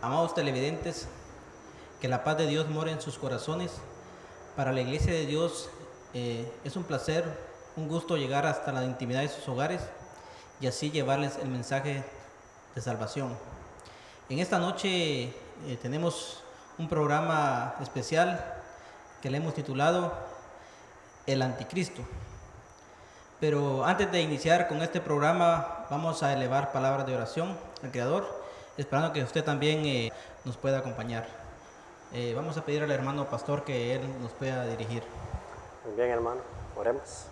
Amados televidentes, que la paz de Dios more en sus corazones. Para la Iglesia de Dios es un placer, un gusto llegar hasta la intimidad de sus hogares y así llevarles el mensaje de salvación. En esta noche tenemos un programa especial que le hemos titulado El Anticristo. Pero antes de iniciar con este programa, vamos a elevar palabras de oración al Creador, esperando que usted también nos pueda acompañar. Vamos a pedir al hermano pastor que él nos pueda dirigir. Muy bien, hermano, oremos.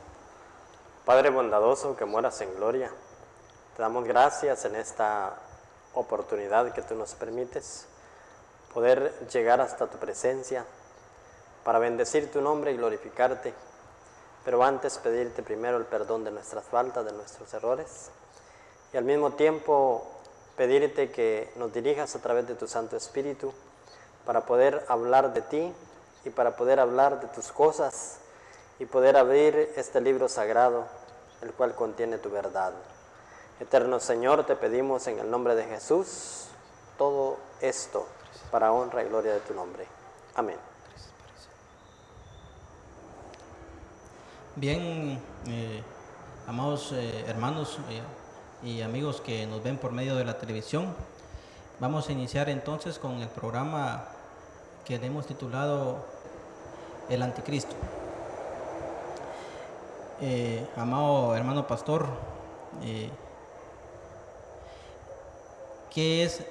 Padre bondadoso que moras en gloria, te damos gracias en esta oportunidad que tú nos permites, poder llegar hasta tu presencia para bendecir tu nombre y glorificarte. Pero antes pedirte primero el perdón de nuestras faltas, de nuestros errores, y al mismo tiempo pedirte que nos dirijas a través de tu Santo Espíritu para poder hablar de ti y para poder hablar de tus cosas y poder abrir este libro sagrado, el cual contiene tu verdad. Eterno Señor, te pedimos en el nombre de Jesús todo esto para honra y gloria de tu nombre. Amén. Bien, amados hermanos y amigos que nos ven por medio de la televisión, vamos a iniciar entonces con el programa que le hemos titulado El Anticristo. Amado hermano pastor, ¿qué es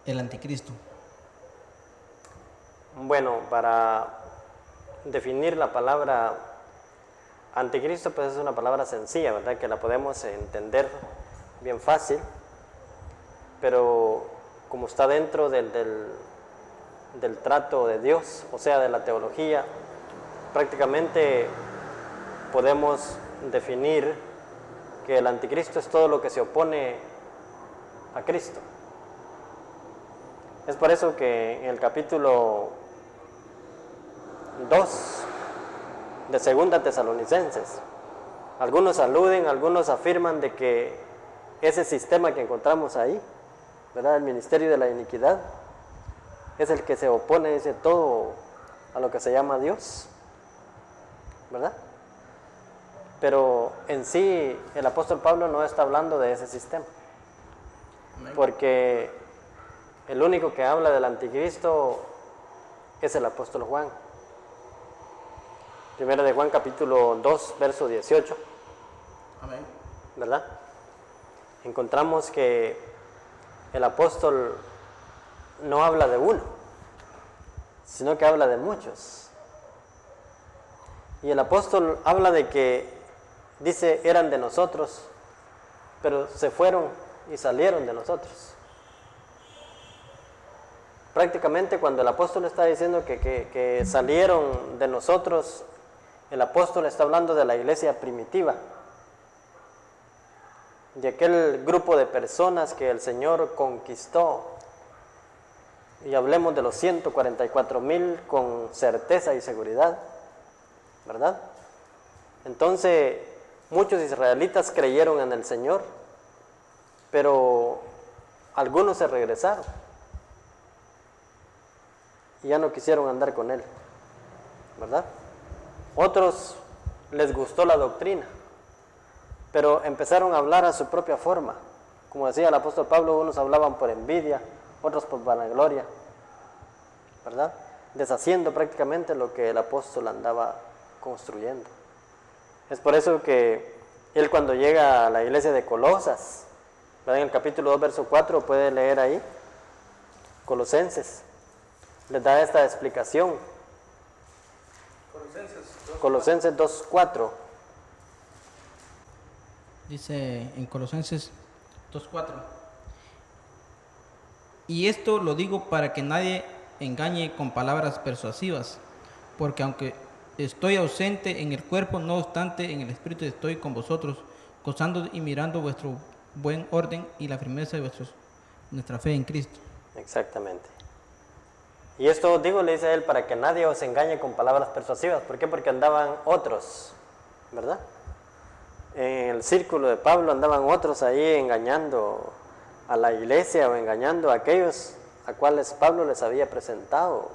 el Anticristo? Bueno, para definir la palabra Anticristo, pues es una palabra sencilla, ¿verdad? Que la podemos entender bien fácil, pero como está dentro del trato de Dios, o sea, de la teología, prácticamente podemos definir que el anticristo es todo lo que se opone a Cristo. Es por eso que en el capítulo 2 de Segunda Tesalonicenses, algunos aluden, algunos afirman de que ese sistema que encontramos ahí, ¿verdad? El ministerio de la iniquidad, es el que se opone, dice, todo a lo que se llama Dios, ¿verdad? Pero en sí el apóstol Pablo no está hablando de ese sistema, porque el único que habla del anticristo es el apóstol Juan. Primera de Juan capítulo 2, verso 18. Amén. ¿Verdad? Encontramos que el apóstol no habla de uno, sino que habla de muchos. Y el apóstol habla de que, dice, eran de nosotros, pero se fueron y salieron de nosotros. Prácticamente cuando el apóstol está diciendo que salieron de nosotros, el apóstol está hablando de la iglesia primitiva, de aquel grupo de personas que el Señor conquistó. Y hablemos de los 144,000 con certeza y seguridad, ¿verdad? Entonces, muchos israelitas creyeron en el Señor, pero algunos se regresaron y ya no quisieron andar con Él, ¿verdad? Otros les gustó la doctrina, pero empezaron a hablar a su propia forma. Como decía el apóstol Pablo, unos hablaban por envidia, otros por vanagloria, ¿verdad? Deshaciendo prácticamente lo que el apóstol andaba construyendo. Es por eso que él, cuando llega a la iglesia de Colosas, ¿verdad? En el capítulo 2, verso 4, puede leer ahí, Colosenses, les da esta explicación. Colosenses 2, 4. Dice en Colosenses 2:4: y esto lo digo para que nadie engañe con palabras persuasivas, porque aunque estoy ausente en el cuerpo, no obstante en el espíritu estoy con vosotros, gozando y mirando vuestro buen orden y la firmeza de nuestra fe en Cristo. Exactamente. Y esto digo, le dice él, para que nadie os engañe con palabras persuasivas. ¿Por qué? Porque andaban otros, ¿verdad? En el círculo de Pablo andaban otros ahí engañando a la iglesia o engañando a aquellos a cuales Pablo les había presentado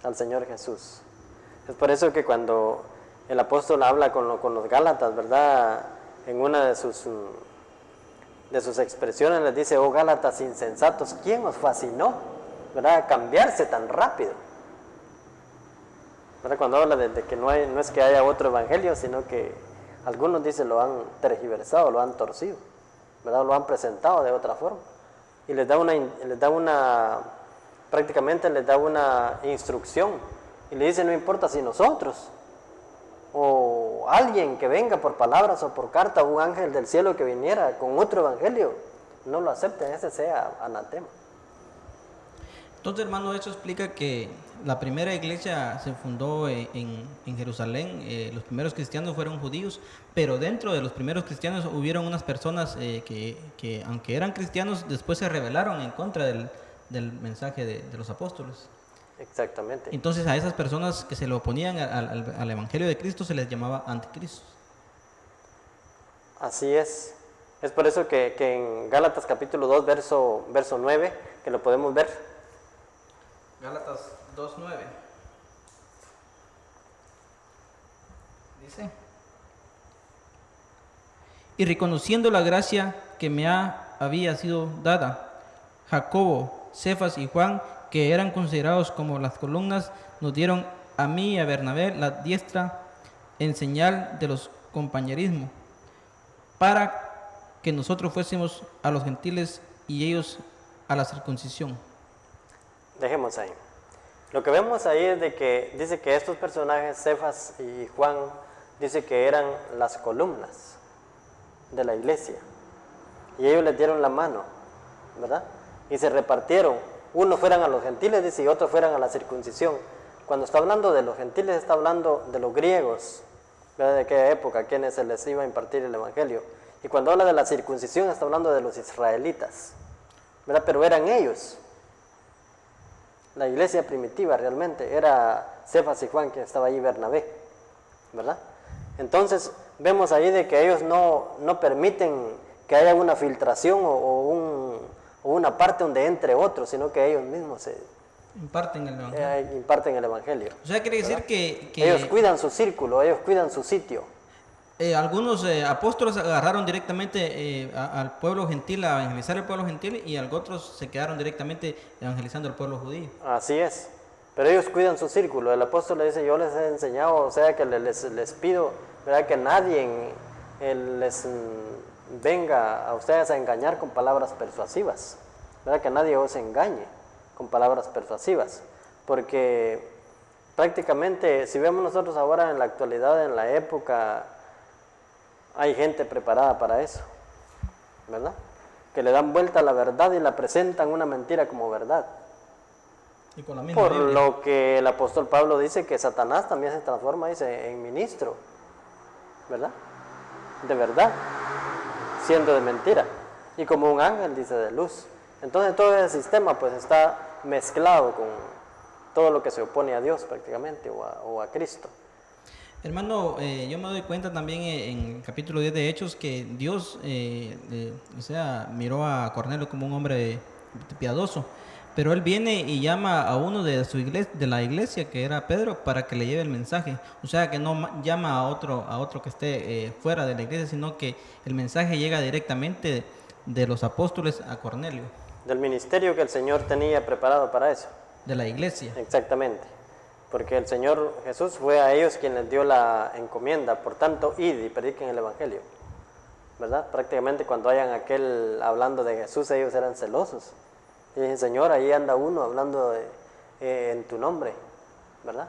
al Señor Jesús. Es por eso que cuando el apóstol habla con los Gálatas, ¿verdad? En una de sus expresiones les dice: oh Gálatas insensatos, ¿quién os fascinó, ¿verdad?, a cambiarse tan rápido? ¿Verdad? Cuando habla de que no es que haya otro evangelio, sino que algunos dicen lo han tergiversado, lo han torcido, ¿verdad? Lo han presentado de otra forma. Y prácticamente les da una instrucción. Y le dice: no importa si nosotros o alguien que venga por palabras o por carta, un ángel del cielo que viniera con otro evangelio, no lo acepten, ese sea anatema. Entonces, hermano, eso explica que la primera iglesia se fundó en Jerusalén. Los primeros cristianos fueron judíos, pero dentro de los primeros cristianos hubieron unas personas que aunque eran cristianos, después se rebelaron en contra del mensaje de los apóstoles. Exactamente. Entonces, a esas personas que se le oponían al evangelio de Cristo se les llamaba anticristos. Así es. Es por eso que en Gálatas capítulo 2, verso 9, que lo podemos ver. Gálatas 2:9. Dice: y reconociendo la gracia que me había sido dada, Jacobo, Cefas y Juan, que eran considerados como las columnas, nos dieron a mí y a Bernabé la diestra en señal de los compañerismos, para que nosotros fuésemos a los gentiles y ellos a la circuncisión. Dejemos ahí. Lo que vemos ahí es de que dice que estos personajes, Cefas y Juan, dice que eran las columnas de la iglesia. Y ellos les dieron la mano, ¿verdad? Y se repartieron. Unos fueran a los gentiles, dice, y otros fueran a la circuncisión. Cuando está hablando de los gentiles, está hablando de los griegos, ¿verdad?, de aquella época, a quienes se les iba a impartir el evangelio. Y cuando habla de la circuncisión, está hablando de los israelitas, ¿verdad? Pero eran ellos. La iglesia primitiva realmente era Cefas y Juan, que estaba allí, Bernabé, ¿verdad? Entonces vemos ahí de que ellos no permiten que haya una filtración o una parte donde entre otros, sino que ellos mismos imparten el evangelio. O sea, quiere decir que ellos cuidan su círculo, ellos cuidan su sitio. Algunos apóstoles agarraron directamente al pueblo gentil, a evangelizar el pueblo gentil, y otros se quedaron directamente evangelizando al pueblo judío. Así es, pero ellos cuidan su círculo. El apóstol le dice: yo les he enseñado, o sea que les pido, ¿verdad?, que nadie les venga a ustedes a engañar con palabras persuasivas, ¿verdad?, que nadie os engañe con palabras persuasivas, porque prácticamente si vemos nosotros ahora en la actualidad, en la época, hay gente preparada para eso, ¿verdad?, que le dan vuelta a la verdad y la presentan una mentira como verdad. Y con la misma Por Biblia. lo que el apóstol Pablo dice que Satanás también se transforma, dice, en ministro, ¿verdad?, de verdad, siendo de mentira, y como un ángel, dice, de luz. Entonces todo ese sistema pues está mezclado con todo lo que se opone a Dios prácticamente, o a Cristo. Hermano, yo me doy cuenta también en el capítulo 10 de Hechos que Dios miró a Cornelio como un hombre piadoso, pero él viene y llama a uno de su iglesia, de la iglesia, que era Pedro, para que le lleve el mensaje. O sea, que no llama a otro que esté fuera de la iglesia, sino que el mensaje llega directamente de los apóstoles a Cornelio. Del ministerio que el Señor tenía preparado para eso. De la iglesia. Exactamente. Porque el Señor Jesús fue a ellos quien les dio la encomienda. Por tanto, id y prediquen el evangelio, ¿verdad? Prácticamente cuando hayan aquel hablando de Jesús, ellos eran celosos. Y dicen: Señor, ahí anda uno hablando en tu nombre, ¿verdad?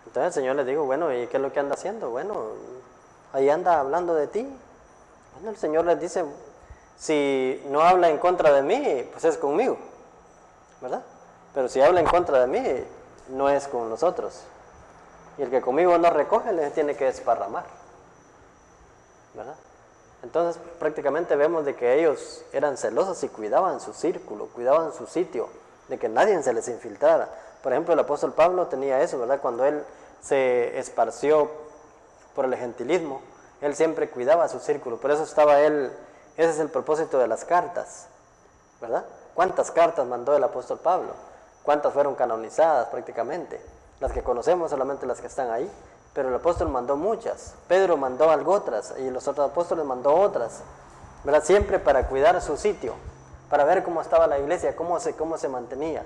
Entonces el Señor les dijo: bueno, ¿y qué es lo que anda haciendo? Bueno, ahí anda hablando de ti. Bueno, el Señor les dice: si no habla en contra de mí, pues es conmigo, ¿verdad? Pero si habla en contra de mí, no es con nosotros. Y el que conmigo no recoge, le tiene que desparramar, ¿verdad? Entonces prácticamente vemos de que ellos eran celosos y cuidaban su círculo, cuidaban su sitio, de que nadie se les infiltrara. Por ejemplo, el apóstol Pablo tenía eso, ¿verdad? Cuando él se esparció por el gentilismo, él siempre cuidaba su círculo. Por eso estaba él, ese es el propósito de las cartas, ¿verdad? ¿Cuántas cartas mandó el apóstol Pablo? ¿Cuántas fueron canonizadas prácticamente? Las que conocemos solamente las que están ahí, pero el apóstol mandó muchas. Pedro mandó algo otras y los otros apóstoles mandó otras, ¿verdad? Siempre para cuidar su sitio, para ver cómo estaba la iglesia, cómo se mantenía,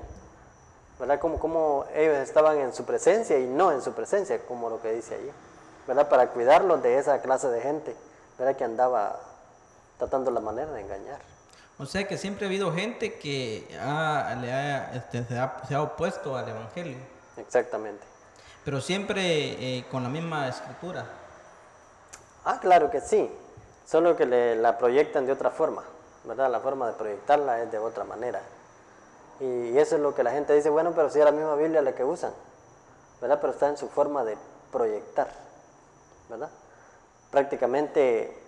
¿verdad? Cómo ellos estaban en su presencia y no en su presencia, como lo que dice ahí, ¿verdad? Para cuidarlos de esa clase de gente, ¿verdad? Que andaba tratando la manera de engañar. O sea que siempre ha habido gente que se ha opuesto al Evangelio. Exactamente. Pero siempre con la misma escritura. Ah, claro que sí, solo que la proyectan de otra forma, ¿verdad? La forma de proyectarla es de otra manera. Y eso es lo que la gente dice, bueno, pero si es la misma Biblia la que usan, ¿verdad? Pero está en su forma de proyectar, ¿verdad? Prácticamente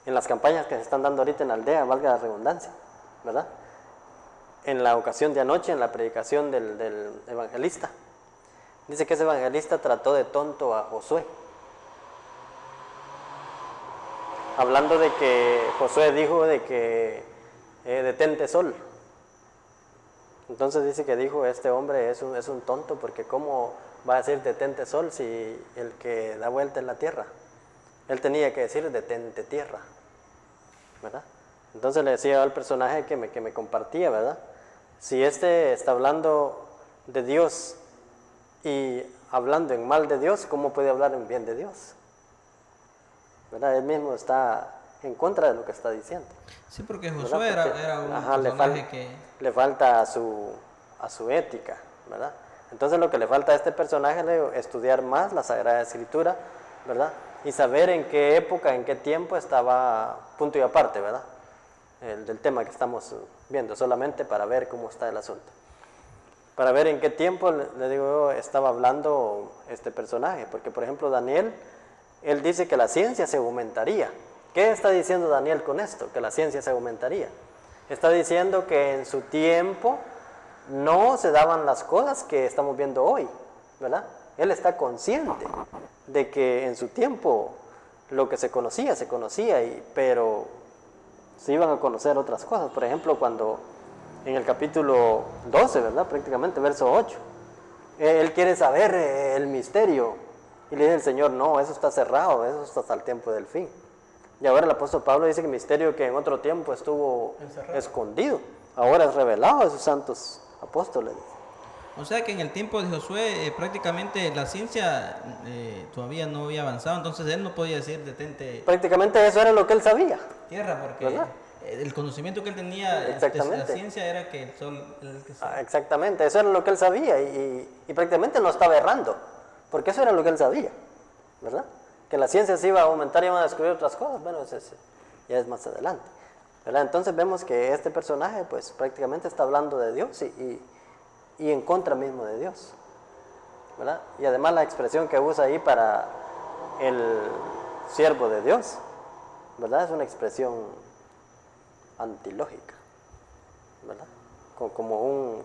en las campañas que se están dando ahorita en la aldea, valga la redundancia, ¿verdad? En la ocasión de anoche, en la predicación del evangelista, dice que ese evangelista trató de tonto a Josué, hablando de que Josué dijo de que detente sol. Entonces dice que dijo, este hombre es un tonto, porque cómo va a decir detente sol si el que da vuelta en la tierra. Él tenía que decir detente tierra, ¿verdad? Entonces le decía al personaje que me compartía, ¿verdad? Si este está hablando de Dios y hablando en mal de Dios, ¿cómo puede hablar en bien de Dios? ¿Verdad? Él mismo está en contra de lo que está diciendo. Sí, porque Josué era un personaje que... Le falta a su ética, ¿verdad? Entonces lo que le falta a este personaje es estudiar más la Sagrada Escritura, ¿verdad? Y saber en qué época, en qué tiempo estaba, punto y aparte, ¿verdad? Del tema que estamos viendo, solamente para ver cómo está el asunto. Para ver en qué tiempo, le digo yo, estaba hablando este personaje, porque por ejemplo Daniel, él dice que la ciencia se aumentaría. ¿Qué está diciendo Daniel con esto? Que la ciencia se aumentaría. Está diciendo que en su tiempo no se daban las cosas que estamos viendo hoy, ¿verdad? Él está consciente de que en su tiempo lo que se conocía, pero se iban a conocer otras cosas. Por ejemplo, cuando en el capítulo 12, ¿verdad? Prácticamente, verso 8, él quiere saber el misterio. Y le dice el Señor, no, eso está cerrado, eso está hasta el tiempo del fin. Y ahora el apóstol Pablo dice que el misterio que en otro tiempo estuvo escondido, ahora es revelado a sus santos apóstoles. O sea que en el tiempo de Josué prácticamente la ciencia todavía no había avanzado, entonces él no podía decir detente... Prácticamente eso era lo que él sabía. Tierra, porque ¿verdad? El conocimiento que él tenía de la ciencia era que el sol... Exactamente, eso era lo que él sabía y prácticamente no estaba errando, porque eso era lo que él sabía, ¿verdad? Que la ciencia se iba a aumentar y iban a descubrir otras cosas, bueno, ya es más adelante, ¿verdad? Entonces vemos que este personaje pues prácticamente está hablando de Dios y en contra mismo de Dios, ¿verdad? Y además la expresión que usa ahí para el siervo de Dios, ¿verdad? Es una expresión antilógica, ¿verdad? Como un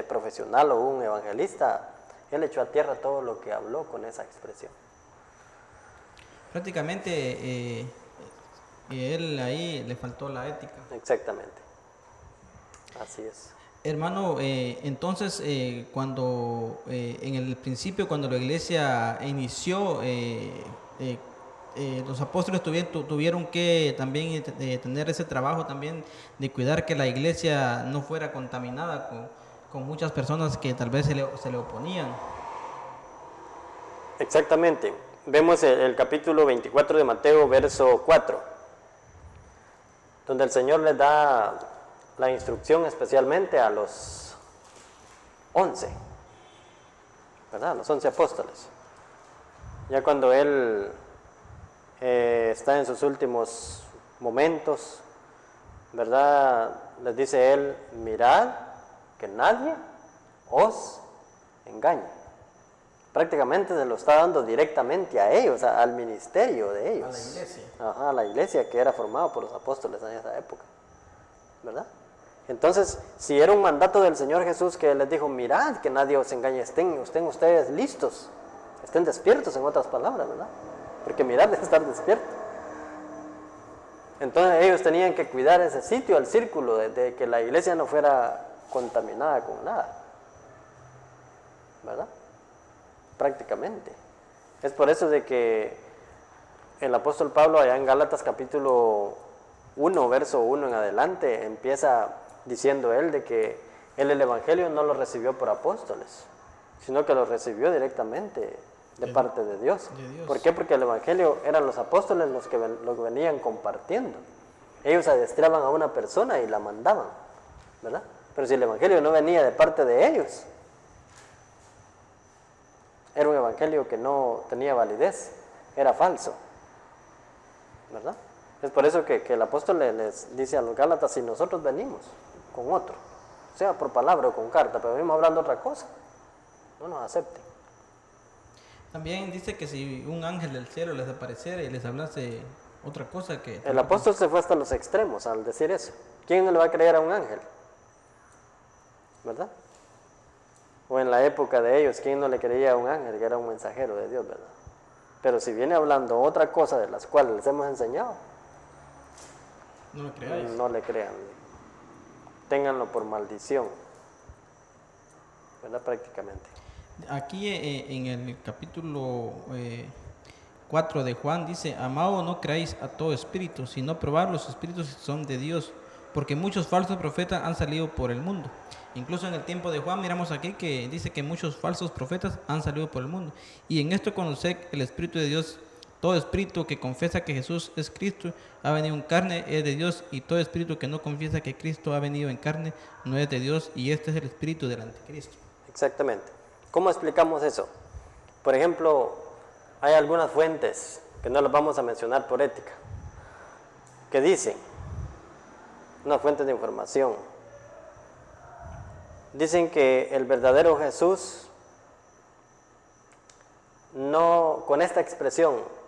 profesional o un evangelista, él echó a tierra todo lo que habló con esa expresión. Prácticamente él ahí le faltó la ética. Exactamente, así es. Hermano, entonces cuando en el principio, cuando la iglesia inició, los apóstoles tuvieron que también tener ese trabajo también de cuidar que la iglesia no fuera contaminada con muchas personas que tal vez se le oponían. Exactamente. Vemos el capítulo 24 de Mateo, verso 4, donde el Señor les da la instrucción especialmente a los 11, ¿verdad? Los 11 apóstoles. Ya cuando Él está en sus últimos momentos, ¿verdad? Les dice Él, mirad que nadie os engañe. Prácticamente se lo está dando directamente a ellos, al ministerio de ellos. A la iglesia. Ajá, a la iglesia que era formada por los apóstoles en esa época, ¿verdad? Entonces, si era un mandato del Señor Jesús que les dijo, mirad que nadie os engañe, estén ustedes listos, estén despiertos en otras palabras, ¿verdad? Porque mirar es estar despierto. Entonces ellos tenían que cuidar ese sitio, el círculo, de que la iglesia no fuera contaminada con nada, ¿verdad? Prácticamente. Es por eso de que el apóstol Pablo allá en Gálatas capítulo 1, verso 1 en adelante, empieza diciendo él de que él el evangelio no lo recibió por apóstoles, sino que lo recibió directamente de parte de Dios. ¿Por qué? Porque el evangelio eran los apóstoles los que lo venían compartiendo. Ellos adiestraban a una persona y la mandaban, ¿verdad? Pero si el evangelio no venía de parte de ellos, era un evangelio que no tenía validez, era falso, ¿verdad? Es por eso que el apóstol les dice a los Gálatas: si nosotros venimos con otro, sea por palabra o con carta, pero venimos hablando otra cosa, no nos acepten. También dice que si un ángel del cielo les apareciera y les hablase otra cosa que... El apóstol se fue hasta los extremos al decir eso. ¿Quién no le va a creer a un ángel? ¿Verdad? O en la época de ellos, ¿quién no le creía a un ángel que era un mensajero de Dios, verdad? Pero si viene hablando otra cosa de las cuales les hemos enseñado, No lo creáis. no le crean. Ténganlo por maldición, ¿verdad? Prácticamente. Aquí en el capítulo 4 de Juan dice: amado, no creáis a todo espíritu, sino probad los espíritus si son de Dios, porque muchos falsos profetas han salido por el mundo. Incluso en el tiempo de Juan miramos aquí que dice que muchos falsos profetas han salido por el mundo. Y en esto conoced el Espíritu de Dios. Todo espíritu que confiesa que Jesús es Cristo, ha venido en carne, es de Dios, y todo espíritu que no confiesa que Cristo ha venido en carne, no es de Dios, y este es el espíritu del anticristo. Exactamente. ¿Cómo explicamos eso? Por ejemplo, hay algunas fuentes, que no las vamos a mencionar por ética, que dicen, unas fuentes de información, dicen que el verdadero Jesús, no, con esta expresión,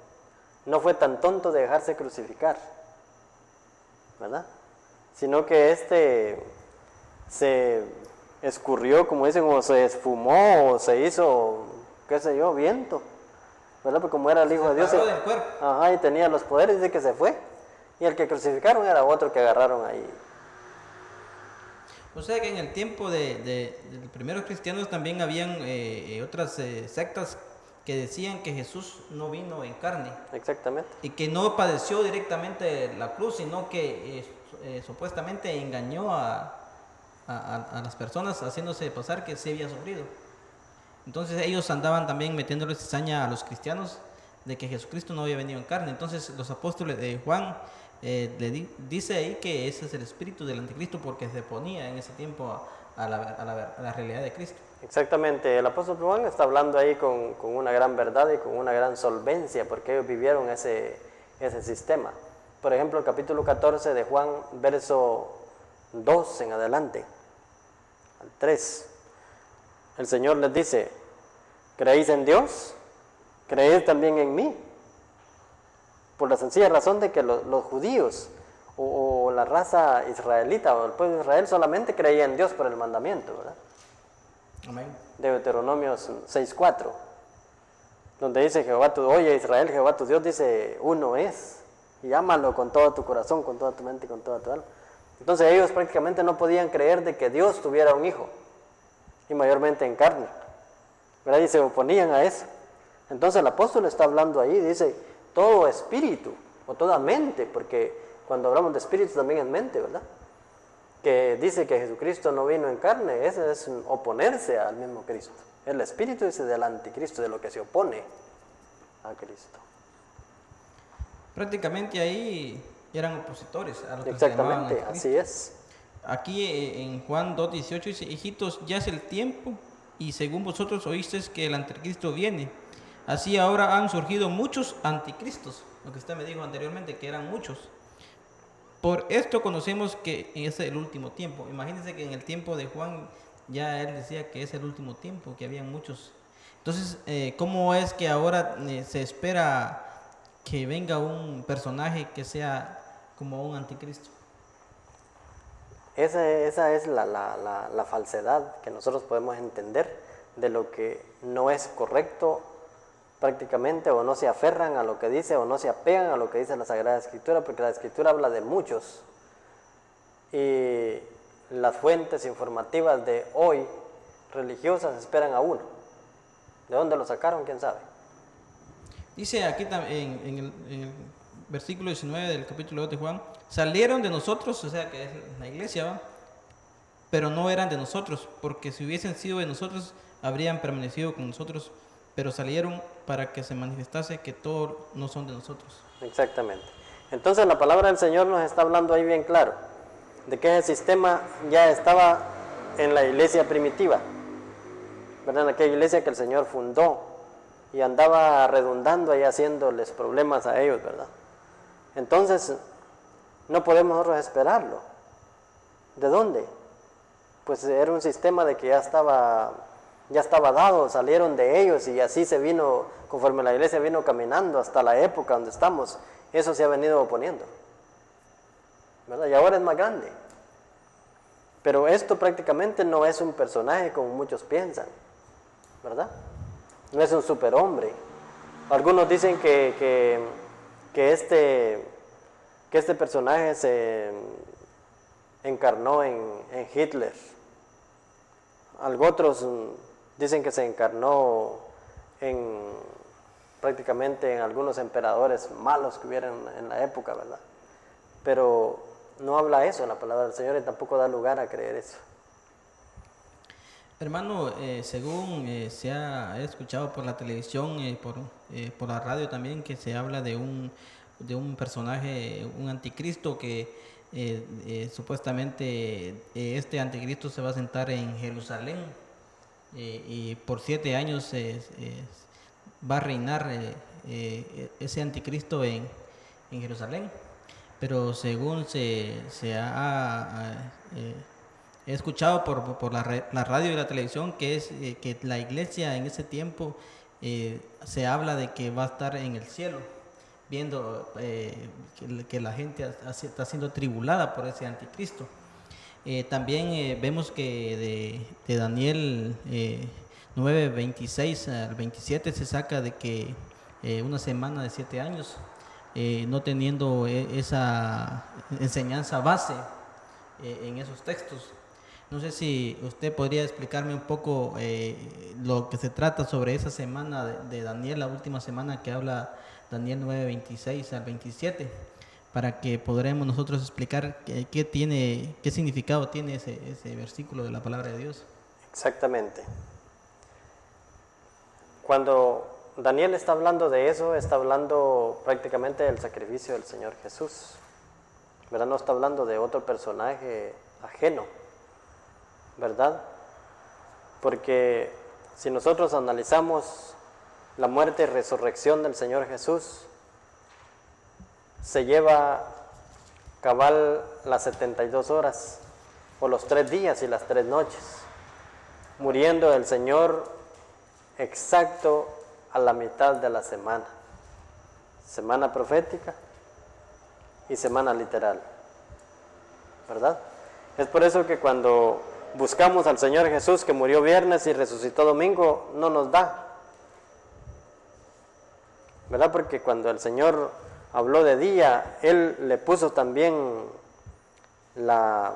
no fue tan tonto de dejarse crucificar, ¿verdad? Sino que se escurrió, como dicen, o se esfumó, o se hizo, qué sé yo, viento, ¿verdad? Porque como era el Hijo de Dios, del cuerpo. Ajá, y tenía los poderes, dice que se fue, y el que crucificaron era otro que agarraron ahí. O sea que en el tiempo de los primeros cristianos también habían otras sectas que decían que Jesús no vino en carne. Exactamente. Y que no padeció directamente la cruz, sino que supuestamente engañó a las personas haciéndose pasar que sí había sufrido. Entonces ellos andaban también metiéndole cizaña a los cristianos de que Jesucristo no había venido en carne. Entonces los apóstoles de Juan dice ahí que ese es el espíritu del anticristo, porque se ponía en ese tiempo a la realidad de Cristo. Exactamente, el apóstol Juan está hablando ahí con una gran verdad y con una gran solvencia, porque ellos vivieron ese sistema. Por ejemplo, el capítulo 14 de Juan, verso 2 en adelante, al 3, el Señor les dice: ¿creéis en Dios? ¿Creéis también en mí? Por la sencilla razón de que los judíos o la raza israelita o el pueblo de Israel solamente creía en Dios por el mandamiento, ¿verdad? Amén. De Deuteronomio 6:4, donde dice Jehová oye Israel, Jehová tu Dios dice uno es, y ámalo con todo tu corazón, con toda tu mente y con toda tu alma. Entonces ellos prácticamente no podían creer de que Dios tuviera un hijo, y mayormente en carne, ¿verdad? Y se oponían a eso. Entonces el apóstol está hablando ahí, dice todo espíritu o toda mente, porque cuando hablamos de espíritu también es mente, ¿verdad? Que dice que Jesucristo no vino en carne, ese es oponerse al mismo Cristo. El espíritu dice del anticristo, de lo que se opone a Cristo. Prácticamente ahí eran opositores a lo que Exactamente, se llamaban así es. Aquí en Juan 2:18 dice: hijitos, ya es el tiempo, y según vosotros oísteis que el anticristo viene. Así ahora han surgido muchos anticristos, lo que usted me dijo anteriormente, que eran muchos. Por esto conocemos que es el último tiempo. Imagínense que en el tiempo de Juan ya él decía que es el último tiempo, que habían muchos. Entonces, ¿cómo es que ahora se espera que venga un personaje que sea como un anticristo? Esa es la falsedad que nosotros podemos entender de lo que no es correcto prácticamente, o no se aferran a lo que dice, o no se apegan a lo que dice la Sagrada Escritura, porque la Escritura habla de muchos, y las fuentes informativas de hoy, religiosas, esperan a uno. ¿De dónde lo sacaron? ¿Quién sabe? Dice aquí en el versículo 19 del capítulo 2 de Juan, salieron de nosotros, o sea que es la iglesia, ¿va? Pero no eran de nosotros, porque si hubiesen sido de nosotros, habrían permanecido con nosotros, pero salieron para que se manifestase que todos no son de nosotros. Exactamente. Entonces la palabra del Señor nos está hablando ahí bien claro, de que ese sistema ya estaba en la iglesia primitiva, ¿verdad? En aquella iglesia que el Señor fundó y andaba redundando ahí haciéndoles problemas a ellos, ¿verdad? Entonces, no podemos nosotros esperarlo. ¿De dónde? Pues era un sistema de que ya estaba dado, salieron de ellos y así se vino, conforme la iglesia vino caminando hasta la época donde estamos, eso se ha venido oponiendo, ¿verdad? Y ahora es más grande. Pero esto prácticamente no es un personaje como muchos piensan, ¿verdad? No es un superhombre. Algunos dicen que este personaje se encarnó en Hitler. Otros dicen que se encarnó prácticamente en algunos emperadores malos que hubieran en la época, ¿verdad? Pero no habla eso la palabra del Señor y tampoco da lugar a creer eso. Hermano, según se ha escuchado por la televisión, por la radio también, que se habla de un personaje, un anticristo que supuestamente este anticristo se va a sentar en Jerusalén y por 7 años va a reinar ese anticristo en Jerusalén. Pero según he escuchado por la radio y la televisión que la iglesia en ese tiempo se habla de que va a estar en el cielo, viendo que la gente está siendo tribulada por ese anticristo. También vemos que de Daniel 9, 26 al 27 se saca de que una semana de 7 años, no teniendo esa enseñanza base en esos textos. No sé si usted podría explicarme un poco lo que se trata sobre esa semana de Daniel, la última semana que habla Daniel 9, 26 al 27, para que podremos nosotros explicar qué significado tiene ese versículo de la palabra de Dios. Exactamente. Cuando Daniel está hablando de eso, está hablando prácticamente del sacrificio del Señor Jesús, ¿verdad? No está hablando de otro personaje ajeno, ¿verdad? Porque si nosotros analizamos la muerte y resurrección del Señor Jesús, se lleva cabal las 72 horas, o los 3 días y las 3 noches, muriendo el Señor exacto a la mitad de la semana profética y semana literal, ¿verdad? Es por eso que cuando buscamos al Señor Jesús que murió viernes y resucitó domingo, no nos da, ¿verdad? Porque cuando el Señor habló de día, Él le puso también la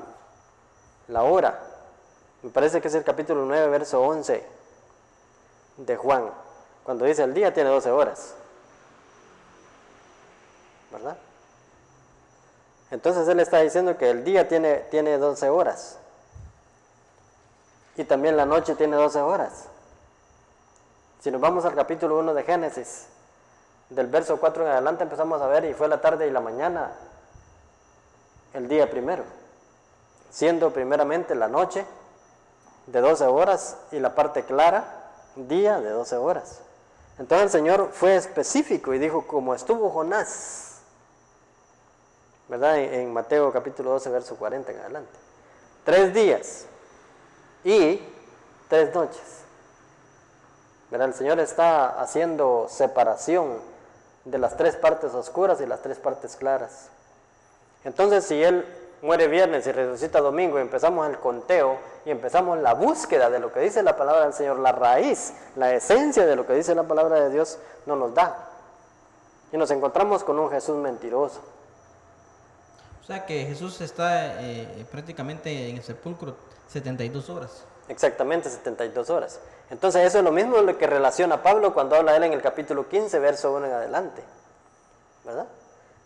hora. Me parece que es el capítulo 9, verso 11 de Juan, cuando dice el día tiene 12 horas, ¿verdad? Entonces Él está diciendo que el día tiene 12 horas y también la noche tiene 12 horas. Si nos vamos al capítulo 1 de Génesis, del verso 4 en adelante empezamos a ver, y fue la tarde y la mañana el día primero, siendo primeramente la noche de 12 horas y la parte clara día de 12 horas. Entonces el Señor fue específico y dijo, como estuvo Jonás, ¿verdad? En Mateo capítulo 12, verso 40 en adelante, 3 días y 3 noches, ¿verdad? El Señor está haciendo separación de las 3 partes oscuras y las 3 partes claras. Entonces, si Él muere viernes y resucita domingo, y empezamos el conteo y empezamos la búsqueda de lo que dice la palabra del Señor, la raíz, la esencia de lo que dice la palabra de Dios, no nos da. Y nos encontramos con un Jesús mentiroso. O sea que Jesús está prácticamente en el sepulcro 72 horas. Exactamente, 72 horas. Entonces eso es lo mismo lo que relaciona Pablo cuando habla él en el capítulo 15, verso 1 en adelante, ¿verdad?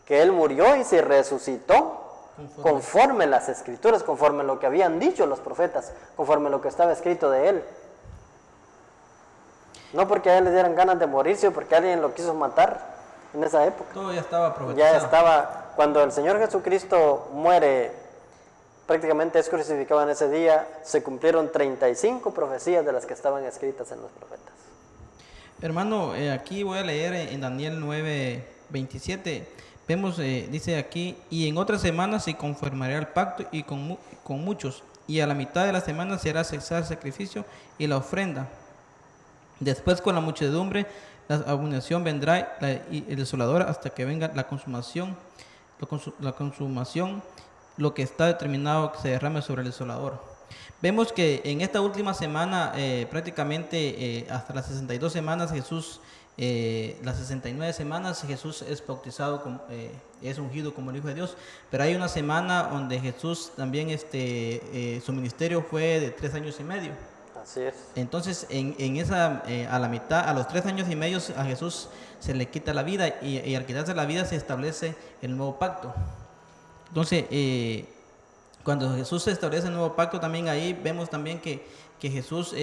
Que él murió y se resucitó conforme las escrituras, conforme lo que habían dicho los profetas, conforme lo que estaba escrito de él. No porque a él le dieran ganas de morirse o porque alguien lo quiso matar en esa época. Todo ya estaba profetizado. Ya estaba, cuando el Señor Jesucristo muere, prácticamente es crucificado en ese día, se cumplieron 35 profecías de las que estaban escritas en los profetas. Hermano, aquí voy a leer en Daniel 9:27. Vemos, dice aquí, y en otras semanas se confirmará el pacto y con muchos, y a la mitad de la semana se hará cesar el sacrificio y la ofrenda. Después con la muchedumbre, la abominación vendrá y el desolador hasta que venga la consumación, lo que está determinado que se derrame sobre el desolador. Vemos que en esta última semana, prácticamente hasta las 62 semanas, las 69 semanas Jesús es bautizado, es ungido como el Hijo de Dios, pero hay una semana donde Jesús también, su ministerio fue de 3 años y medio. Así es. Entonces, en esa, a la mitad, a los 3 años y medio, a Jesús se le quita la vida y al quitarse la vida se establece el nuevo pacto. Entonces, cuando Jesús se establece el nuevo pacto, también ahí vemos también que Jesús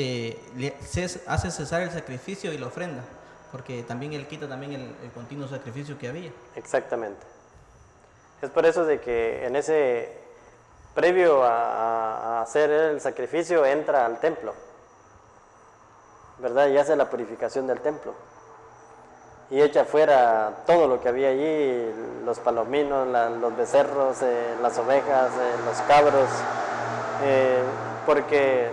hace cesar el sacrificio y la ofrenda, porque también Él quita también el continuo sacrificio que había. Exactamente. Es por eso de que en ese, previo a hacer el sacrificio, entra al templo, ¿verdad? Y hace la purificación del templo. Y echa fuera todo lo que había allí, los palominos, los becerros, las ovejas, los cabros, porque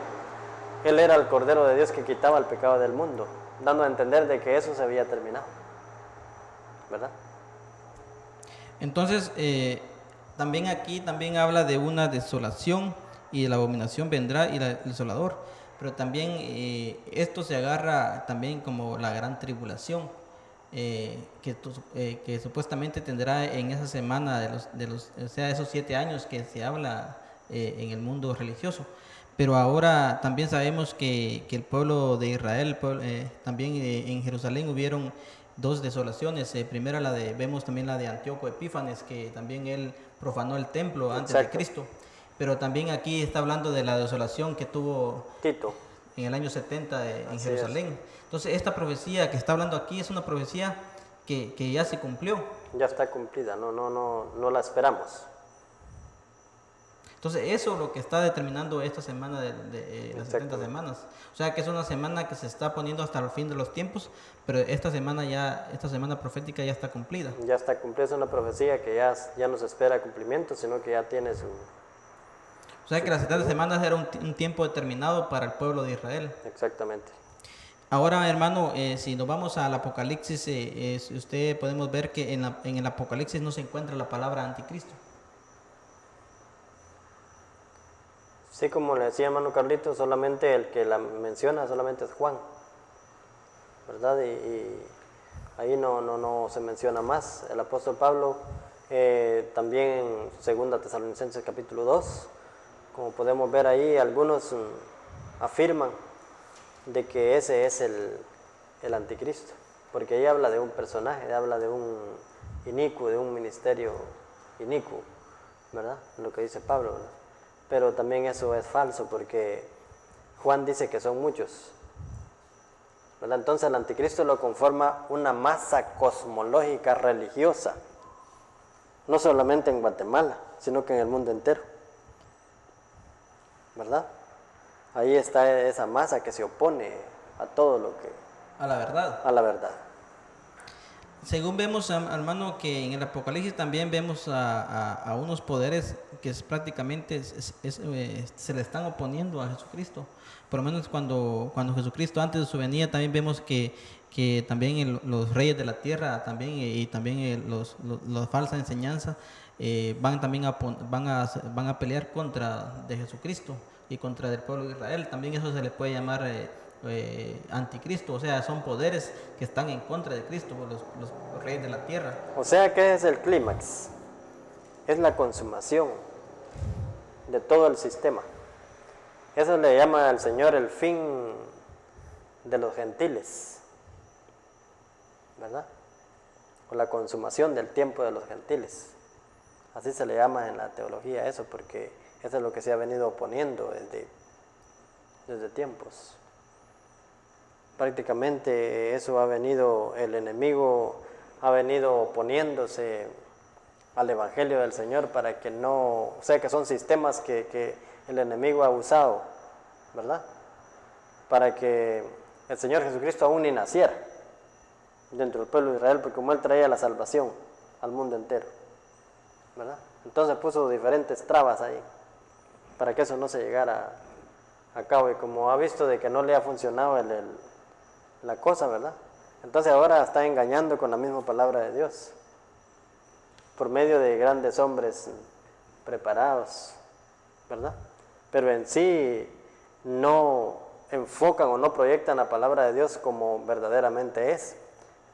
Él era el Cordero de Dios que quitaba el pecado del mundo, dando a entender de que eso se había terminado, ¿verdad? Entonces, también aquí también habla de una desolación y de la abominación vendrá y el desolador, pero también esto se agarra también como la gran tribulación. Que supuestamente tendrá en esa semana o sea, esos 7 años que se habla en el mundo religioso. Pero ahora también sabemos que el pueblo de Israel, también en Jerusalén hubieron 2 desolaciones. Primero vemos también la de Antíoco Epífanes, que también él profanó el templo antes de Cristo. Pero también aquí está hablando de la desolación que tuvo Tito en el año 70 en Jerusalén. Entonces esta profecía que está hablando aquí es una profecía que ya se cumplió. Ya está cumplida, no la esperamos. Entonces eso es lo que está determinando esta semana de las 70 semanas. O sea que es una semana que se está poniendo hasta el fin de los tiempos, pero esta semana profética ya está cumplida. Ya está cumplida, es una profecía que ya no se espera cumplimiento, sino que ya tiene su... O sea que las 70 semanas era un tiempo determinado para el pueblo de Israel. Exactamente. Ahora, hermano, si nos vamos al Apocalipsis, usted podemos ver que en el Apocalipsis no se encuentra la palabra anticristo. Sí, como le decía hermano Carlito, solamente el que la menciona solamente es Juan, ¿verdad? Y ahí no se menciona más. El apóstol Pablo, también en 2 Tesalonicenses capítulo 2, como podemos ver ahí, algunos afirman de que ese es el anticristo, porque ahí habla de un personaje, habla de un inicuo, de un ministerio inicuo, ¿verdad? Lo que dice Pablo, ¿verdad? Pero también eso es falso, porque Juan dice que son muchos, ¿verdad? Entonces el anticristo lo conforma una masa cosmológica religiosa, no solamente en Guatemala, sino que en el mundo entero, ¿verdad? Ahí está esa masa que se opone a todo lo que... A la verdad. A la verdad. Según vemos, hermano, que en el Apocalipsis también vemos a unos poderes que prácticamente se le están oponiendo a Jesucristo. Por lo menos cuando Jesucristo, antes de su venida, también vemos que también los reyes de la tierra también y también la falsa enseñanza van también van a pelear contra de Jesucristo y contra del pueblo de Israel. También eso se le puede llamar anticristo, o sea, son poderes que están en contra de Cristo, los reyes de la tierra. O sea, ¿qué es el clímax? Es la consumación de todo el sistema. Eso le llama al Señor el fin de los gentiles, ¿verdad? O la consumación del tiempo de los gentiles. Así se le llama en la teología eso, porque eso es lo que se ha venido oponiendo desde tiempos. Prácticamente eso ha venido, el enemigo ha venido oponiéndose al Evangelio del Señor para que no, o sea que son sistemas que el enemigo ha usado, ¿verdad? Para que el Señor Jesucristo aún ni naciera dentro del pueblo de Israel, porque como Él traía la salvación al mundo entero, ¿verdad? Entonces puso diferentes trabas ahí para que eso no se llegara a cabo, y como ha visto de que no le ha funcionado la cosa, ¿verdad? Entonces ahora está engañando con la misma palabra de Dios por medio de grandes hombres preparados, ¿verdad? Pero en sí no enfocan o no proyectan la palabra de Dios como verdaderamente es.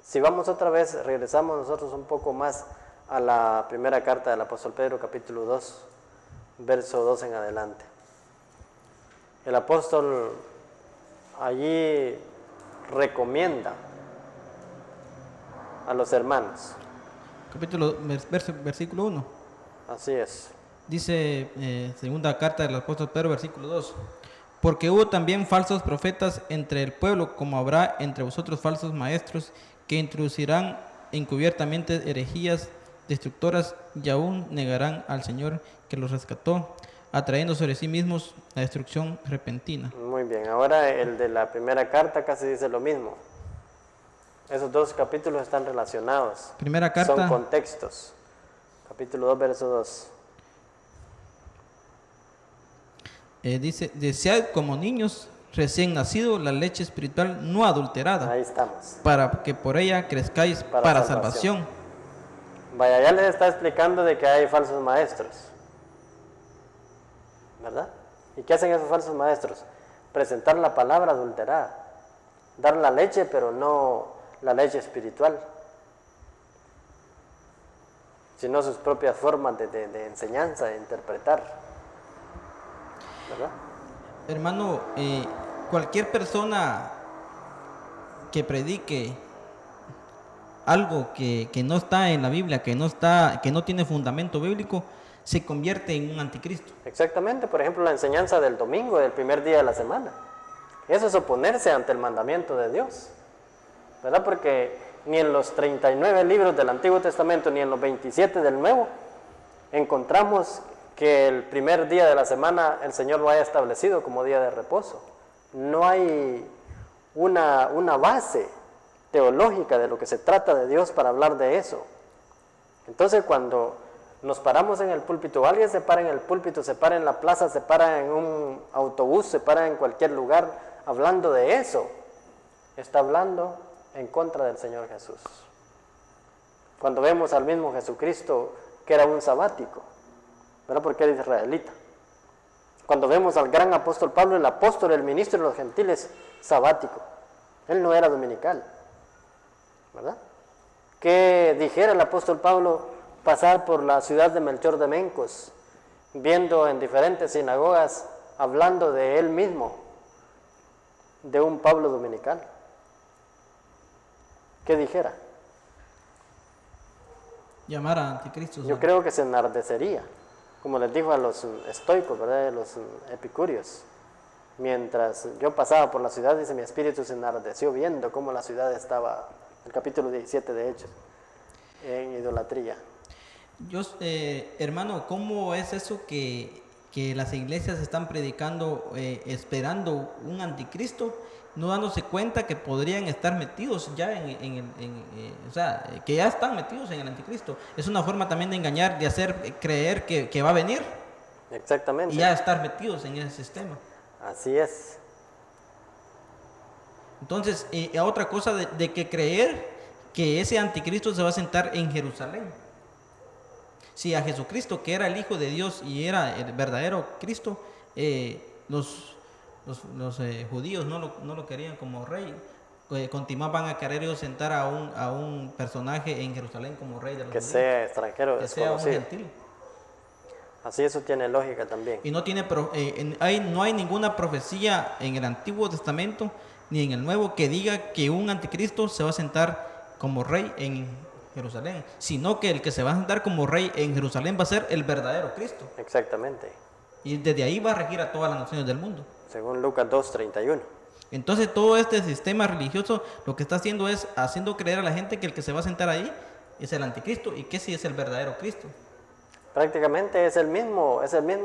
Si vamos otra vez, regresamos nosotros un poco más a la primera carta del apóstol Pedro, capítulo 2, verso 2 en adelante. El apóstol allí recomienda a los hermanos. Versículo 1. Así es. Dice, segunda carta del apóstol Pedro, versículo 2. Porque hubo también falsos profetas entre el pueblo, como habrá entre vosotros falsos maestros, que introducirán encubiertamente herejías destructoras y aún negarán al Señor que los rescató, atrayendo sobre sí mismos la destrucción repentina. Muy bien, ahora el de la primera carta casi dice lo mismo. Esos dos capítulos están relacionados. Primera carta. Son contextos. Capítulo 2, verso 2. Dice, desead como niños recién nacidos la leche espiritual no adulterada. Ahí estamos. Para que por ella crezcáis para salvación. Vaya, ya les está explicando de que hay falsos maestros, ¿verdad? ¿Y qué hacen esos falsos maestros? Presentar la palabra adulterada, dar la leche, pero no la leche espiritual, sino sus propias formas de enseñanza, de interpretar, ¿verdad? Hermano, cualquier persona que predique algo que no está en la Biblia, que no tiene fundamento bíblico, se convierte en un anticristo. Exactamente, por ejemplo, la enseñanza del domingo, del primer día de la semana. Eso es oponerse ante el mandamiento de Dios, ¿verdad? Porque ni en los 39 libros del Antiguo Testamento, ni en los 27 del Nuevo, encontramos que el primer día de la semana el Señor lo haya establecido como día de reposo. No hay una base teológica de lo que se trata de Dios para hablar de eso. Entonces, cuando nos paramos en el púlpito, alguien se para en el púlpito, se para en la plaza, se para en un autobús, se para en cualquier lugar hablando de eso, está hablando en contra del Señor Jesús. Cuando vemos al mismo Jesucristo que era un sabático, ¿verdad? Porque era israelita. Cuando vemos al gran apóstol Pablo, el apóstol, el ministro de los gentiles, sabático. Él no era dominical, ¿verdad? ¿Qué dijera el apóstol Pablo pasar por la ciudad de Melchor de Mencos, viendo en diferentes sinagogas, hablando de él mismo, de un Pablo dominical? ¿Qué dijera? Llamar a anticristo. Yo creo que se enardecería, como les dijo a los estoicos, ¿verdad? A los epicúreos. Mientras yo pasaba por la ciudad, dice, mi espíritu se enardeció viendo cómo la ciudad estaba, el capítulo 17 de Hechos, en idolatría. Hermano, ¿cómo es eso que las iglesias están predicando esperando un anticristo, no dándose cuenta que podrían estar metidos ya o sea, que ya están metidos en el anticristo? Es una forma también de engañar, de hacer creer que va a venir. Exactamente. Y ya estar metidos en ese sistema. Así es. Entonces, otra cosa de que creer que ese anticristo se va a sentar en Jerusalén. Si a Jesucristo, que era el Hijo de Dios y era el verdadero Cristo, los judíos no lo querían como rey, continuaban a querer ellos sentar a un personaje en Jerusalén como rey de los Que judíos, sea extranjero, que sea un desconocido. gentil. Así eso tiene lógica también. Y no hay ninguna profecía en el Antiguo Testamento ni en el Nuevo que diga que un anticristo se va a sentar como rey en Jerusalén, sino que el que se va a sentar como rey en Jerusalén va a ser el verdadero Cristo. Exactamente. Y desde ahí va a regir a todas las naciones del mundo. Según Lucas 2:31. Entonces todo este sistema religioso lo que está haciendo es haciendo creer a la gente que el que se va a sentar ahí es el anticristo y que sí es el verdadero Cristo. Prácticamente es el mismo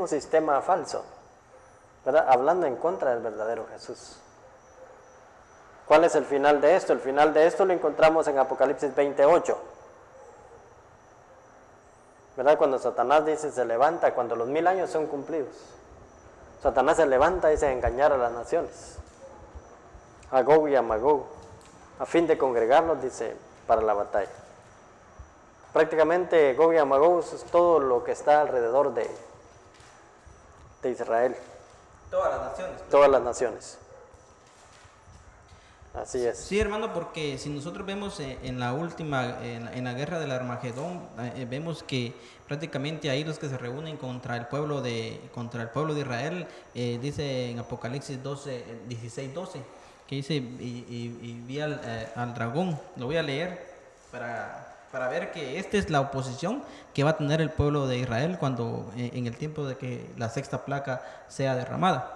sistema falso, ¿verdad? Hablando en contra del verdadero Jesús. ¿Cuál es el final de esto? El final de esto lo encontramos en Apocalipsis 28. ¿Verdad? Cuando Satanás dice se levanta, cuando los 1000 años son cumplidos. Satanás se levanta y dice engañar a las naciones, a Gog y a Magog, a fin de congregarlos, dice, para la batalla. Prácticamente Gog y Magog es todo lo que está alrededor de Israel. Todas las naciones. Todas las naciones. Así es. Sí, hermano, porque si nosotros vemos en la última, en la guerra del Armagedón, vemos que prácticamente ahí los que se reúnen contra el pueblo de Israel, dice en Apocalipsis 16:12, que dice, y vi al dragón. Lo voy a leer para ver que esta es la oposición que va a tener el pueblo de Israel cuando en el tiempo de que la sexta plaga sea derramada.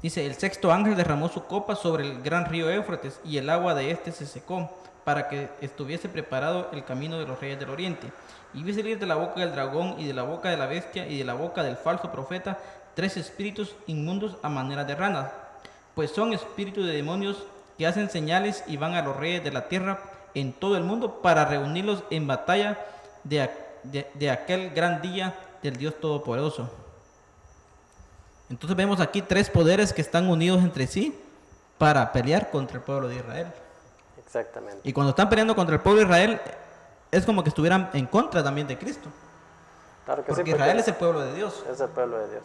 Dice, el sexto ángel derramó su copa sobre el gran río Éufrates y el agua de este se secó para que estuviese preparado el camino de los reyes del oriente. Y vi salir de la boca del dragón y de la boca de la bestia y de la boca del falso profeta 3 espíritus inmundos a manera de ranas, pues son espíritus de demonios que hacen señales y van a los reyes de la tierra en todo el mundo para reunirlos en batalla de aquel gran día del Dios Todopoderoso. Entonces vemos aquí 3 poderes que están unidos entre sí para pelear contra el pueblo de Israel. Exactamente. Y cuando están peleando contra el pueblo de Israel, es como que estuvieran en contra también de Cristo. Claro que Porque sí, Israel es el pueblo de Dios. Es el pueblo de Dios.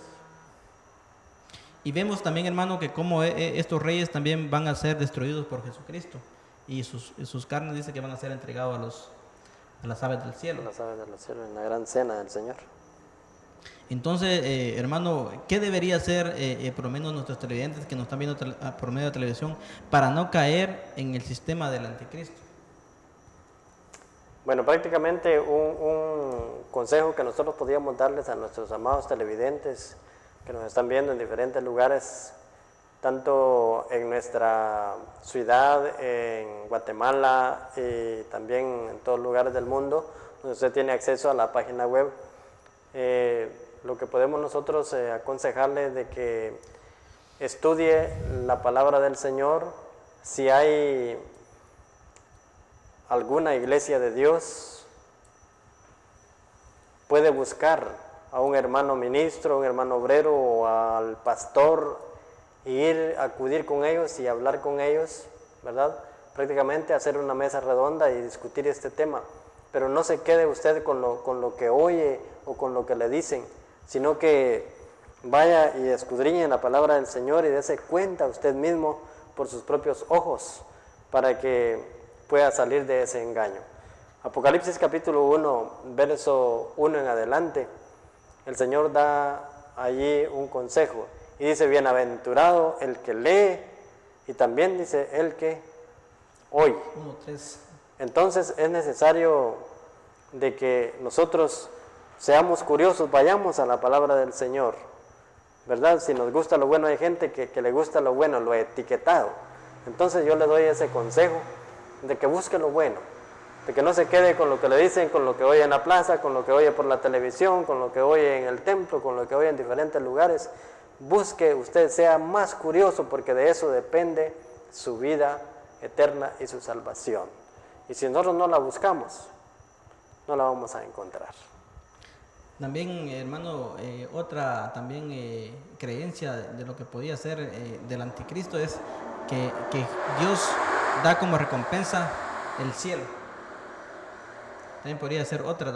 Y vemos también, hermano, que como estos reyes también van a ser destruidos por Jesucristo. Y sus carnes dice que van a ser entregados a las aves del cielo. Las aves del cielo en la gran cena del Señor. Entonces, hermano, ¿qué debería hacer por lo menos nuestros televidentes que nos están viendo por medio de televisión para no caer en el sistema del anticristo? Bueno, prácticamente un consejo que nosotros podríamos darles a nuestros amados televidentes que nos están viendo en diferentes lugares, tanto en nuestra ciudad, en Guatemala y también en todos lugares del mundo, donde usted tiene acceso a la página web. Lo que podemos nosotros aconsejarle de que estudie la palabra del Señor. Si hay alguna iglesia de Dios, puede buscar a un hermano ministro, un hermano obrero o al pastor e ir a acudir con ellos y hablar con ellos, ¿verdad? Prácticamente hacer una mesa redonda y discutir este tema. Pero no se quede usted con lo que oye o con lo que le dicen, sino que vaya y escudriñe la palabra del Señor y dése cuenta usted mismo por sus propios ojos para que pueda salir de ese engaño. Apocalipsis capítulo 1, verso 1 en adelante, el Señor da allí un consejo y dice, bienaventurado el que lee y también dice el que oye. 1:3. Entonces es necesario de que nosotros seamos curiosos, vayamos a la palabra del Señor, ¿verdad? Si nos gusta lo bueno, hay gente que le gusta lo bueno, lo etiquetado. Entonces yo le doy ese consejo de que busque lo bueno, de que no se quede con lo que le dicen, con lo que oye en la plaza, con lo que oye por la televisión, con lo que oye en el templo, con lo que oye en diferentes lugares. Busque usted, sea más curioso, porque de eso depende su vida eterna y su salvación. Y si nosotros no la buscamos, no la vamos a encontrar. También, hermano, otra también creencia de lo que podía ser del anticristo es que Dios da como recompensa el cielo. También podría ser otra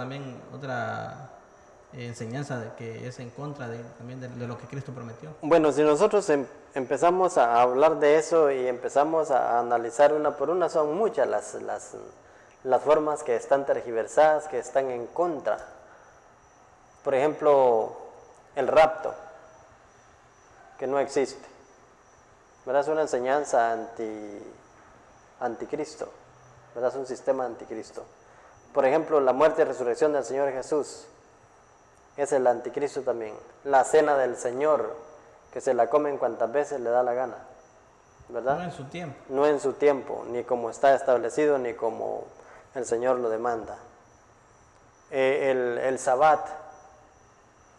enseñanza que es en contra también de lo que Cristo prometió. Bueno, si nosotros empezamos a hablar de eso y empezamos a analizar una por una, son muchas las formas que están tergiversadas, que están en contra. Por ejemplo, el rapto, que no existe, ¿verdad? Es una enseñanza anticristo, ¿verdad? Es un sistema anticristo. Por ejemplo, la muerte y resurrección del Señor Jesús es el anticristo también. La cena del Señor, que se la comen cuantas veces le da la gana, ¿verdad? No en su tiempo. No en su tiempo, ni como está establecido, ni como el Señor lo demanda. El Sabbat,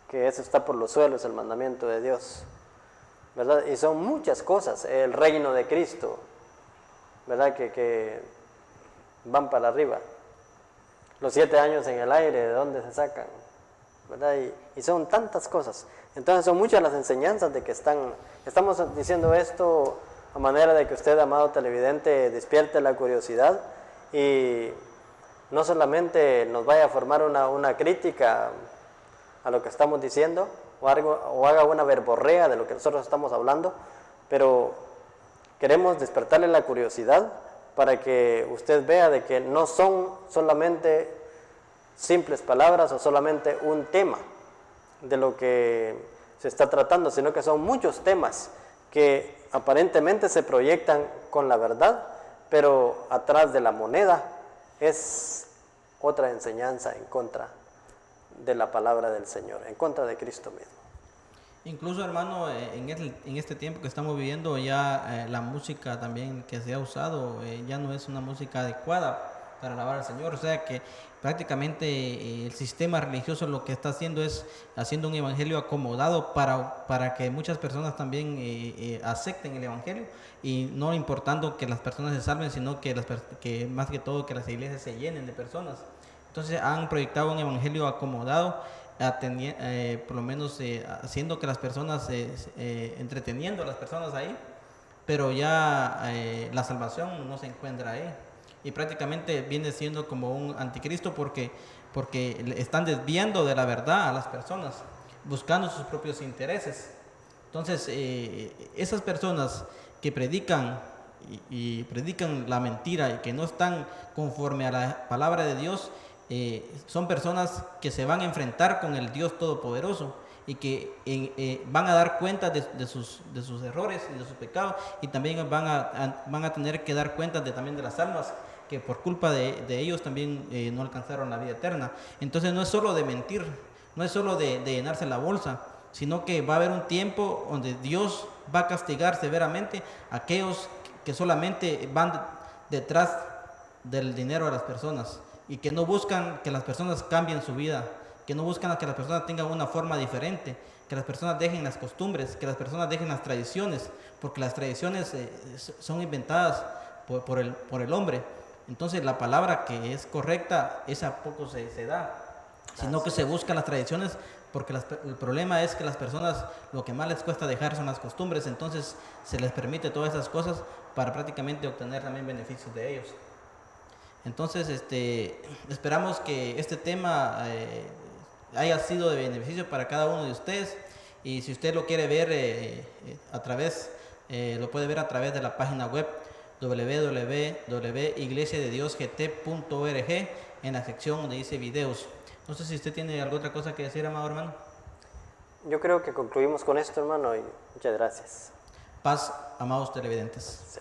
que eso está por los suelos, el mandamiento de Dios, ¿verdad? Y son muchas cosas. El reino de Cristo, ¿verdad? Que van para arriba. Los 7 años en el aire, ¿de dónde se sacan? ¿Verdad? Y son tantas cosas. Entonces son muchas las enseñanzas de que estamos diciendo esto a manera de que usted, amado televidente, despierte la curiosidad y no solamente nos vaya a formar una crítica a lo que estamos diciendo o haga una verborrea de lo que nosotros estamos hablando, pero queremos despertarle la curiosidad para que usted vea de que no son solamente simples palabras o solamente un tema de lo que se está tratando, sino que son muchos temas que aparentemente se proyectan con la verdad, pero atrás de la moneda es otra enseñanza en contra de la palabra del Señor, en contra de Cristo mismo. Incluso, hermano, en este tiempo que estamos viviendo, ya la música también que se ha usado ya no es una música adecuada para alabar al Señor. O sea que prácticamente el sistema religioso lo que está haciendo es haciendo un evangelio acomodado para que muchas personas también acepten el evangelio, y no importando que las personas se salven, sino que más que todo que las iglesias se llenen de personas. Entonces han proyectado un evangelio acomodado, por lo menos haciendo que las personas, entreteniendo a las personas ahí, pero ya la salvación no se encuentra ahí. Y prácticamente viene siendo como un anticristo porque están desviando de la verdad a las personas, buscando sus propios intereses. Entonces, esas personas que predican y predican la mentira y que no están conforme a la palabra de Dios, son personas que se van a enfrentar con el Dios Todopoderoso y que van a dar cuenta de sus errores y de sus pecados, y también van a tener que dar cuenta también de las almas que por culpa de ellos también no alcanzaron la vida eterna. Entonces no es solo de mentir, no es solo de llenarse la bolsa, sino que va a haber un tiempo donde Dios va a castigar severamente a aquellos que solamente van detrás del dinero de las personas y que no buscan que las personas cambien su vida, que no buscan que las personas tengan una forma diferente, que las personas dejen las costumbres, que las personas dejen las tradiciones, porque las tradiciones son inventadas por el hombre. Entonces la palabra que es correcta, esa poco se da, sino que se buscan las tradiciones, porque el problema es que las personas lo que más les cuesta dejar son las costumbres, entonces se les permite todas esas cosas para prácticamente obtener también beneficios de ellos. Entonces esperamos que este tema haya sido de beneficio para cada uno de ustedes, y si usted lo quiere ver lo puede ver a través de la página web www.iglesiadediosgt.org, en la sección donde dice videos. No sé si usted tiene alguna otra cosa que decir, amado hermano. Yo creo que concluimos con esto, hermano, y muchas gracias. Paz, amados televidentes.